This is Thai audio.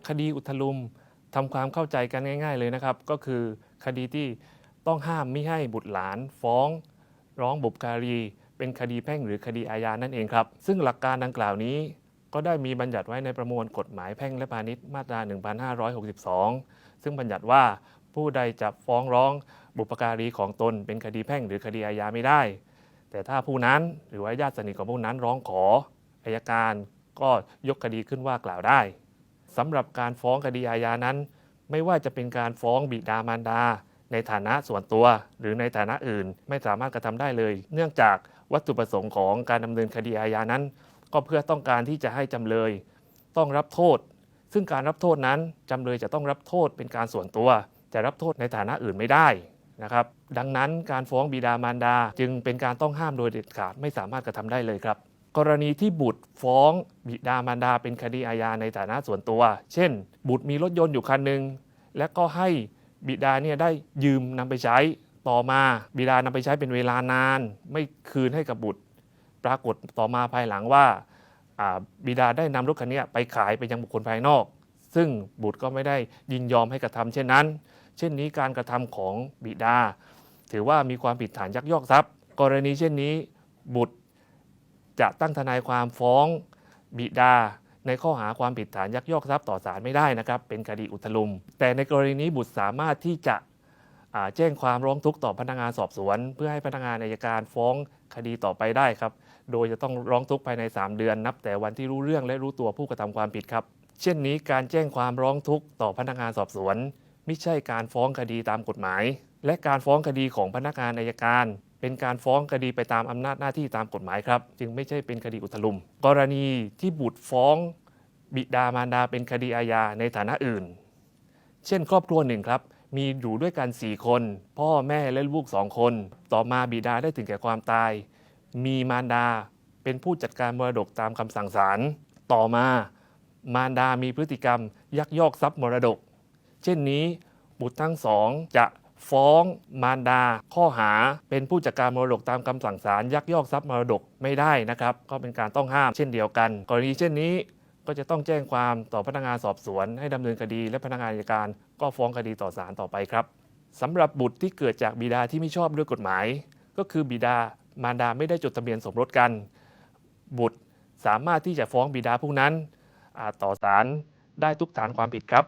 คดีอุทลุมทำความเข้าใจกันง่ายๆเลยนะครับก็คือคดีที่ต้องห้ามไม่ให้บุตรหลานฟ้องร้องบุพการีเป็นคดีแพ่งหรือคดีอาญานั่นเองครับซึ่งหลักการดังกล่าวนี้ก็ได้มีบัญญัติไว้ในประมวลกฎหมายแพ่งและพาณิชย์มาตรา 1562 ซึ่งบัญญัติว่าผู้ใดจะฟ้องร้องบุพการีของตนเป็นคดีแพ่งหรือคดีอาญาไม่ได้แต่ถ้าผู้นั้นหรือว่าญาติสนิทของผู้นั้นร้องขออัยการก็ยกคดีขึ้นว่ากล่าวได้สำหรับการฟ้องคดีอาญานั้นไม่ว่าจะเป็นการฟ้องบิดามารดาในฐานะส่วนตัวหรือในฐานะอื่นไม่สามารถกระทำได้เลยเนื่องจากวัตถุประสงค์ของการดำเนินคดีอาญานั้นก็เพื่อต้องการที่จะให้จำเลยต้องรับโทษซึ่งการรับโทษนั้นจำเลยจะต้องรับโทษเป็นการส่วนตัวจะรับโทษในฐานะอื่นไม่ได้นะครับดังนั้นการฟ้องบิดามารดาจึงเป็นการต้องห้ามโดยเด็ดขาดไม่สามารถกระทำได้เลยครับกรณีที่บุตรฟ้องบิดามารดาเป็นคดีอาญาในฐานะส่วนตัวเช่นบุตรมีรถยนต์อยู่คันหนึ่งและก็ให้บิดาเนี่ยได้ยืมนำไปใช้ต่อมาบิดานำไปใช้เป็นเวลานานไม่คืนให้กับบุตรปรากฏต่อมาภายหลังว่าบิดาได้นำรถคันนี้ไปขายไปยังบุคคลภายนอกซึ่งบุตรก็ไม่ได้ยินยอมให้กระทำเช่นนั้นเช่นนี้การกระทำของบิดาถือว่ามีความผิดฐานยักยอกทรัพย์กรณีเช่นนี้บุตรจะตั้งทนายความฟ้องบิดาในข้อหาความผิดฐานยักยอกทรัพย์ต่อศาลไม่ได้นะครับเป็นคดีอุทลุมแต่ในกรณีนี้บุตรสามารถที่จะแจ้งความร้องทุกข์ต่อพนักงานสอบสวนเพื่อให้พนักงานอัยการฟ้องคดีต่อไปได้ครับโดยจะต้องร้องทุกข์ภายใน3 เดือนนับแต่วันที่รู้เรื่องและรู้ตัวผู้กระทำความผิดครับเช่นนี้การแจ้งความร้องทุกข์ต่อพนักงานสอบสวนไม่ใช่การฟ้องคดีตามกฎหมายและการฟ้องคดีของพนักงานอัยการเป็นการฟ้องคดีไปตามอำนาจหน้าที่ตามกฎหมายครับจึงไม่ใช่เป็นคดีอุทลุมกรณีที่บุตรฟ้องบิดามารดาเป็นคดีอาญาในฐานะอื่นเช่นครอบครัวหนึ่งครับมีอยู่ด้วยกัน4 คนพ่อแม่และลูก2 คนต่อมาบิดาได้ถึงแก่ความตายมีมารดาเป็นผู้จัดการมรดกตามคำสั่งศาลต่อมามารดามีพฤติกรรมยักยอกทรัพย์มรดกเช่นนี้บุตรทั้งสองจะฟ้องมารดาข้อหาเป็นผู้จัดการมรดกตามคำสั่งศาลยักยอกทรัพย์มรดกไม่ได้นะครับก็เป็นการต้องห้ามเช่นเดียวกันกรณีเช่นนี้ก็จะต้องแจ้งความต่อพนักงานสอบสวนให้ดำเนินคดีและพนักงานอัยการก็ฟ้องคดีต่อศาลต่อไปครับสำหรับบุตรที่เกิดจากบิดาที่ไม่ชอบด้วยกฎหมายก็คือบิดามารดาไม่ได้จดทะเบียนสมรสกันบุตรสามารถที่จะฟ้องบิดาผู้นั้นต่อศาลได้ทุกฐานความผิดครับ